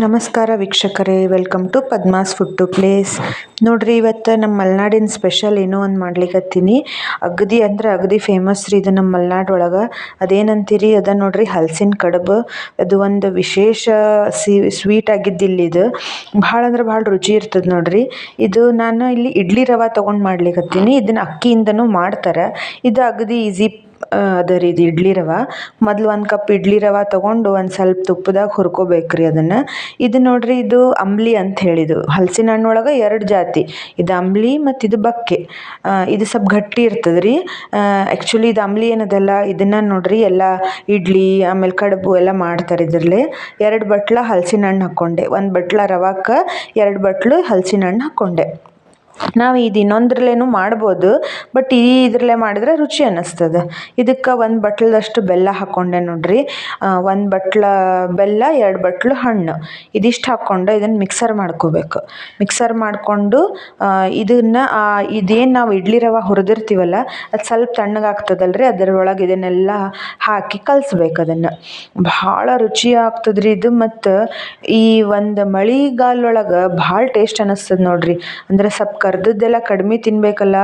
ನಮಸ್ಕಾರ ವೀಕ್ಷಕರೇ, welcome to Padma's food to place. ನೋಡ್ರಿ, ಇವತ್ತು ನಮ್ಮ ಮಲೆನಾಡಿನ ಸ್ಪೆಷಲ್ ಏನೋ ಒಂದು ಮಾಡ್ಲಿಕ್ಕತ್ತೀನಿ. ಅಗದಿ ಅಂದ್ರೆ ಅಗದಿ ಫೇಮಸ್ ರೀ ಇದು ನಮ್ಮ ಮಲೆನಾಡು ಒಳಗೆ. ಅದೇನಂತೀರಿ, ಅದ ನೋಡ್ರಿ ಹಲಸಿನ ಕಡುಬು. ಅದು ಒಂದು ವಿಶೇಷ ಸ್ವೀಟ್ ಆಗಿದ್ದಿಲ್ಲ ಇದು. ಭಾಳ ಅಂದ್ರೆ ಭಾಳ ರುಚಿ ಇರ್ತದೆ ನೋಡ್ರಿ. ಇದು ನಾನು ಇಲ್ಲಿ ಇಡ್ಲಿ ರವೆ ತೊಗೊಂಡು ಮಾಡ್ಲಿಕ್ಕತ್ತೀನಿ. ಇದನ್ನು ಅಕ್ಕಿಯಿಂದನೂ ಮಾಡ್ತಾರೆ. ಇದು ಅಗದಿ ಈಸಿ ಅದ ರೀ. ಇದು ಇಡ್ಲಿ ರವೆ. ಮೊದಲು 1 ಕಪ್ ಇಡ್ಲಿ ರವೆ ತೊಗೊಂಡು ಒಂದು ಸ್ವಲ್ಪ ತುಪ್ಪದಾಗ ಹುರ್ಕೋಬೇಕ್ರಿ ಅದನ್ನು. ಇದು ನೋಡ್ರಿ, ಇದು ಅಂಬ್ಲಿ ಅಂತ ಹೇಳಿದು. ಹಲಸಿನ ಹಣ್ಣೊಳಗೆ 2 ಜಾತಿ, ಇದು ಅಂಬ್ಲಿ ಮತ್ತು ಇದು ಬಕ್ಕೆ. ಇದು ಸ್ವಲ್ಪ ಗಟ್ಟಿ ಇರ್ತದೆ ರೀ. ಆ್ಯಕ್ಚುಲಿ ಇದು ಅಂಬ್ಲಿ ಏನದಲ್ಲ, ಇದನ್ನು ನೋಡ್ರಿ ಎಲ್ಲ ಇಡ್ಲಿ ಆಮೇಲೆ ಕಡುಬು ಎಲ್ಲ ಮಾಡ್ತಾರೆ ಇದರಲ್ಲೇ. 2 ಬಟ್ಲ ಹಲಸಿನ ಹಣ್ಣು ಹಾಕ್ಕೊಂಡೆ, 1 ಬಟ್ಲ ರವಾಕ್ಕೆ 2 ಬಟ್ಲು ಹಲಸಿನ ಹಣ್ಣು ಹಾಕ್ಕೊಂಡೆ. ನಾವು ಇದು ಇನ್ನೊಂದ್ರಲ್ಲೇನೂ ಮಾಡ್ಬೋದು, ಬಟ್ ಇದ್ರಲ್ಲೇ ಮಾಡಿದ್ರೆ ರುಚಿ ಅನ್ನಿಸ್ತದೆ. ಇದಕ್ಕೆ 1 ಬಟ್ಲದಷ್ಟು ಬೆಲ್ಲ ಹಾಕ್ಕೊಂಡೆ ನೋಡ್ರಿ. 1 ಬಟ್ಲ ಬೆಲ್ಲ, 2 ಬಟ್ಲು ಹಣ್ಣು, ಇದಿಷ್ಟು ಹಾಕ್ಕೊಂಡು ಇದನ್ನು ಮಿಕ್ಸರ್ ಮಾಡ್ಕೋಬೇಕು. ಮಿಕ್ಸರ್ ಮಾಡಿಕೊಂಡು ಇದನ್ನು ಇದೇನು ನಾವು ಇಡ್ಲಿ ರವೆ ಹುರಿದಿರ್ತೀವಲ್ಲ, ಅದು ಸ್ವಲ್ಪ ತಣ್ಣಗಾಗ್ತದಲ್ರಿ, ಅದರೊಳಗೆ ಇದನ್ನೆಲ್ಲ ಹಾಕಿ ಕಲಿಸ್ಬೇಕು. ಅದನ್ನು ಭಾಳ ರುಚಿ ಆಗ್ತದ್ರಿ ಇದು. ಮತ್ತು ಈ ಒಂದು ಮಳೆಗಾಲೊಳಗೆ ಭಾಳ ಟೇಸ್ಟ್ ಅನ್ನಿಸ್ತದೆ ನೋಡ್ರಿ. ಅಂದ್ರೆ ಸ್ವಲ್ಪ ಕರ್ದದ್ದೆಲ್ಲ ಕಡಿಮೆ ತಿನ್ಬೇಕಲ್ಲ,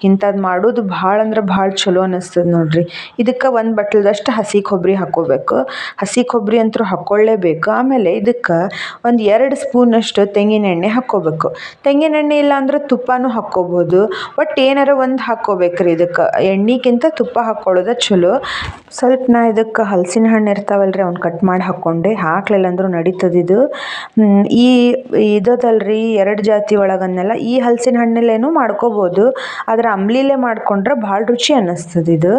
ಇಂಥದ್ದು ಮಾಡೋದು ಭಾಳ ಅಂದ್ರೆ ಭಾಳ ಚಲೋ ಅನ್ನಿಸ್ತದೆ ನೋಡ್ರಿ. ಇದಕ್ಕೆ 1 ಬಟ್ಲದಷ್ಟು ಹಸಿ ಕೊಬ್ಬರಿ ಹಾಕ್ಕೋಬೇಕು. ಹಸಿ ಕೊಬ್ಬರಿ ಅಂತೂ ಹಾಕ್ಕೊಳ್ಳೇಬೇಕು. ಆಮೇಲೆ ಇದಕ್ಕೆ 2 ಸ್ಪೂನಷ್ಟು ತೆಂಗಿನ ಎಣ್ಣೆ ಹಾಕ್ಕೋಬೇಕು. ತೆಂಗಿನ ಎಣ್ಣೆ ಇಲ್ಲ ಅಂದ್ರೆ ತುಪ್ಪನೂ ಹಾಕ್ಕೋಬೋದು. ಒಟ್ಟು ಏನಾರ ಒಂದು ಹಾಕ್ಕೋಬೇಕ್ರಿ. ಇದಕ್ಕೆ ಎಣ್ಣೆಗಿಂತ ತುಪ್ಪ ಹಾಕ್ಕೊಳ್ಳೋದು ಚಲೋ. ಸ್ವಲ್ಪ ನಾ ಇದಕ್ಕೆ ಹಲಸಿನ ಹಣ್ಣು ಇರ್ತಾವಲ್ರಿ, ಅವ್ನು ಕಟ್ ಮಾಡಿ ಹಾಕ್ಕೊಂಡೆ. ಹಾಕ್ಲಿಲ್ಲ ಅಂದ್ರೂ ನಡೀತದೆ ಇದು. ಇದಲ್ರಿ 2 ಜಾತಿ ಒಳಗನ್ನೆಲ್ಲ ಈ ಹಲಸಿನ ಹಣ್ಣಲ್ಲೇನೂ ಮಾಡ್ಕೋಬೋದು, ಆದರೆ ಅಂಬ್ಲಿಲೇ ಮಾಡಿಕೊಂಡ್ರೆ ಭಾಳ ರುಚಿ ಅನ್ನಿಸ್ತದೆ ಇದು.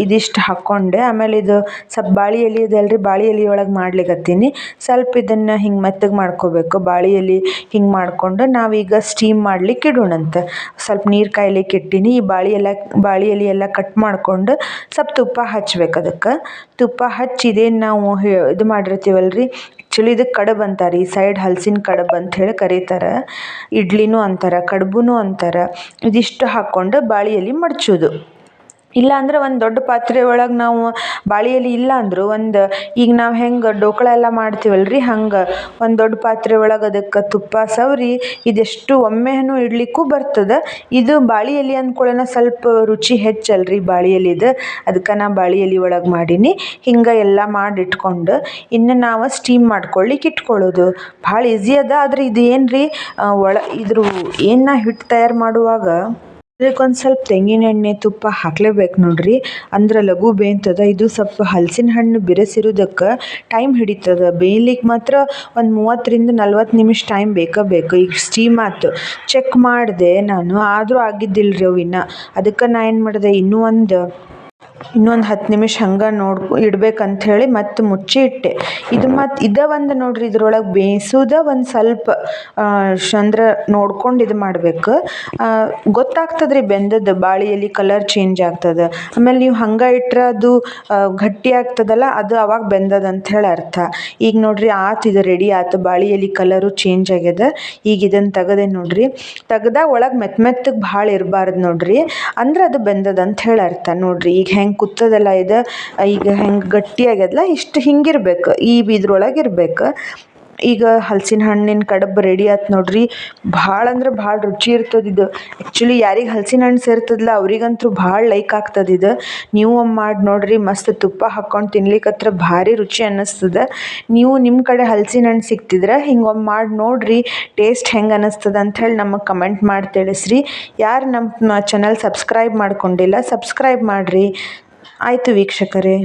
ಇದಿಷ್ಟು ಹಾಕ್ಕೊಂಡೆ. ಆಮೇಲೆ ಇದು ಸ್ವಲ್ಪ ಬಾಳೆ ಎಲೆ ಇದಲ್ರಿ, ಬಾಳೆ ಎಲೆ ಒಳಗೆ ಮಾಡ್ಲಿಕ್ಕತ್ತೀನಿ. ಸ್ವಲ್ಪ ಇದನ್ನು ಹಿಂಗೆ ಮೆತ್ತಗೆ ಮಾಡ್ಕೋಬೇಕು. ಬಾಳೆ ಎಲೆ ಹಿಂಗೆ ಮಾಡಿಕೊಂಡು ನಾವೀಗ ಸ್ಟೀಮ್ ಮಾಡ್ಲಿಕ್ಕೆ ಇಡೋಣಂತೆ. ಸ್ವಲ್ಪ ನೀರು ಕಾಯ್ಲಿಕ್ಕೆ ಇಟ್ಟೀನಿ. ಈ ಬಾಳೆ ಎಲೆ ಎಲ್ಲ ಕಟ್ ಮಾಡಿಕೊಂಡು ಸ್ವಲ್ಪ ತುಪ್ಪ ಹಚ್ಬೇಕು. ಅದಕ್ಕೆ ತುಪ್ಪ ಹಚ್ಚಿ ಇದೇನು ನಾವು ಇದು ಮಾಡಿರ್ತೀವಲ್ರಿ, ಆ್ಯಕ್ಚುಲಿ ಇದಕ್ಕೆ ಕಡುಬು ಅಂತಾರೆ. ಈ ಸೈಡ್ ಹಲಸಿನ ಕಡುಬು ಅಂತ ಹೇಳಿ ಕರೀತಾರೆ. ಇಡ್ಲಿನೂ ಅಂತಾರೆ, ಕಡುಬುನೂ ಅಂತಾರೆ. ಇದಿಷ್ಟು ಹಾಕ್ಕೊಂಡು ಬಾಳೆ ಎಲೆ ಮಡ್ಚೋದು. ಇಲ್ಲ ಅಂದ್ರೆ ಒಂದು ದೊಡ್ಡ ಪಾತ್ರೆ ಒಳಗೆ ನಾವು ಬಾಳೆ ಎಲೆ ಇಲ್ಲ ಅಂದರೂ ಈಗ ನಾವು ಹೆಂಗೆ ಡೋಕ್ಳ ಎಲ್ಲ ಮಾಡ್ತೀವಲ್ರಿ, ಹಂಗೆ ಒಂದು ದೊಡ್ಡ ಪಾತ್ರೆ ಒಳಗೆ ಅದಕ್ಕೆ ತುಪ್ಪ ಸವರಿ ಇದೆಷ್ಟು ಒಮ್ಮೆನೂ ಇಡ್ಲಿಕ್ಕೂ ಬರ್ತದೆ. ಇದು ಬಾಳೆ ಎಲೆ ಅಂದ್ಕೊಳ್ಳೋಣ ಸ್ವಲ್ಪ ರುಚಿ ಹೆಚ್ಚಲ್ರಿ ಬಾಳೆ ಎಲೆದು. ಅದಕ್ಕೆ ನಾ ಬಾಳೆ ಎಲೆ ಒಳಗೆ ಮಾಡೀನಿ. ಹಿಂಗೆ ಎಲ್ಲ ಮಾಡಿಟ್ಕೊಂಡು ಇನ್ನು ನಾವು ಸ್ಟೀಮ್ ಮಾಡ್ಕೊಳ್ಳಿಕ್ಕೆ ಇಟ್ಕೊಳ್ಳೋದು ಭಾಳ ಈಸಿ ಅದ. ಆದರೆ ಇದು ಏನು ರೀ, ಇದ್ರ ಏನು ಹಿಟ್ಟು ತಯಾರು ಮಾಡುವಾಗ ಅದಕ್ಕೊಂದು ಸ್ವಲ್ಪ ತೆಂಗಿನ ಎಣ್ಣೆ ತುಪ್ಪ ಹಾಕ್ಲೇಬೇಕು ನೋಡ್ರಿ, ಅಂದ್ರೆ ಲಘು ಬೇಯ್ತದೆ. ಇದು ಸ್ವಲ್ಪ ಹಲಸಿನ ಹಣ್ಣು ಬಿರುಸಿರೋದಕ್ಕೆ ಟೈಮ್ ಹಿಡಿತದೆ. ಬೇಯ್ಲಿಕ್ಕೆ ಮಾತ್ರ ಒಂದು 30ರಿಂದ 40 ನಿಮಿಷ ಟೈಮ್ ಬೇಕು. ಈಗ ಸ್ಟೀಮ್ ಆಯ್ತು, ಚೆಕ್ ಮಾಡಿದೆ ನಾನು, ಆದರೂ ಆಗಿದ್ದಿಲ್ಲ ರೀ ಅವು ಇನ್ನು. ಅದಕ್ಕೆ ನಾ ಏನು ಮಾಡಿದೆ, ಇನ್ನೂ ಒಂದು 10 ನಿಮಿಷ ಹಂಗೆ ಇಡ್ಬೇಕಂತ ಹೇಳಿ ಮತ್ತೆ ಮುಚ್ಚಿ ಇಟ್ಟೆ. ಇದು ಒಂದು ನೋಡ್ರಿ, ಇದ್ರೊಳಗೆ ಬೇಯಿಸೋದು ಒಂದು ಸ್ವಲ್ಪ ಅಂದ್ರೆ ನೋಡ್ಕೊಂಡು ಇದು ಮಾಡಬೇಕು. ಗೊತ್ತಾಗ್ತದ್ರಿ ಬೆಂದದ್ದು. ಬಾಳೆ ಎಲೆ ಕಲರ್ ಚೇಂಜ್ ಆಗ್ತದೆ. ಆಮೇಲೆ ನೀವು ಹಂಗೆ ಇಟ್ಟರೆ ಅದು ಗಟ್ಟಿ ಆಗ್ತದಲ್ಲ, ಅದು ಅವಾಗ ಬೆಂದದಂತ ಹೇಳಿ ಅರ್ಥ. ಈಗ ನೋಡ್ರಿ ಇದು ರೆಡಿ ಆಯ್ತು. ಬಾಳೆ ಎಲೆ ಕಲರು ಚೇಂಜ್ ಆಗ್ಯದ. ಈಗ ಇದನ್ನು ತೆಗೆದೆ ನೋಡ್ರಿ. ತೆಗ್ದಾಗ ಒಳಗೆ ಮೆತ್ತಗೆ ಭಾಳ ಇರಬಾರ್ದು ನೋಡ್ರಿ, ಅಂದ್ರೆ ಅದು ಬೆಂದದಂತ ಹೇಳಿ ಅರ್ಥ. ನೋಡ್ರಿ ಈಗ ಹೆಂಗೆ ಕುತ್ತದಲ್ಲ ಇದು, ಈಗ ಹೆಂಗೆ ಗಟ್ಟಿ ಆಗ್ಯದಲ್ಲ, ಇಷ್ಟು ಹಿಂಗಿರ್ಬೇಕು, ಇದ್ರೊಳಗೆ ಇರ್ಬೇಕು. ಈಗ ಹಲಸಿನ ಹಣ್ಣಿನ ಕಡುಬು ರೆಡಿ ಆಯ್ತು ನೋಡ್ರಿ. ಭಾಳ ಅಂದ್ರೆ ಭಾಳ ರುಚಿ ಇರ್ತದೆ ಇದು. ಆ್ಯಕ್ಚುಲಿ ಯಾರಿಗೆ ಹಲಸಿನ ಹಣ್ಣು ಸೇರ್ತದಲ್ಲ ಅವ್ರಿಗಂತೂ ಭಾಳ ಲೈಕ್ ಆಗ್ತದೆ ಇದು. ನೀವು ಮಾಡಿ ನೋಡ್ರಿ, ಮಸ್ತ್ ತುಪ್ಪ ಹಾಕ್ಕೊಂಡು ತಿನ್ಲಿಕ್ಕೆ ಭಾರಿ ರುಚಿ ಅನ್ನಿಸ್ತದೆ. ನೀವು ನಿಮ್ಮ ಕಡೆ ಹಲಸಿನ ಹಣ್ಣು ಸಿಕ್ತಿದ್ರೆ ಹಿಂಗೆ ಮಾಡಿ ನೋಡ್ರಿ, ಟೇಸ್ಟ್ ಹೆಂಗೆ ಅನ್ನಿಸ್ತದೆ ಅಂಥೇಳಿ ನಮಗೆ ಕಮೆಂಟ್ ಮಾಡಿ ತಿಳಿಸ್ರಿ. ಯಾರು ನಮ್ಮ ಚಾನಲ್ ಸಬ್ಸ್ಕ್ರೈಬ್ ಮಾಡ್ಕೊಂಡಿಲ್ಲ, ಸಬ್ಸ್ಕ್ರೈಬ್ ಮಾಡಿರಿ. ಆಯಿತು ವೀಕ್ಷಕರೇ.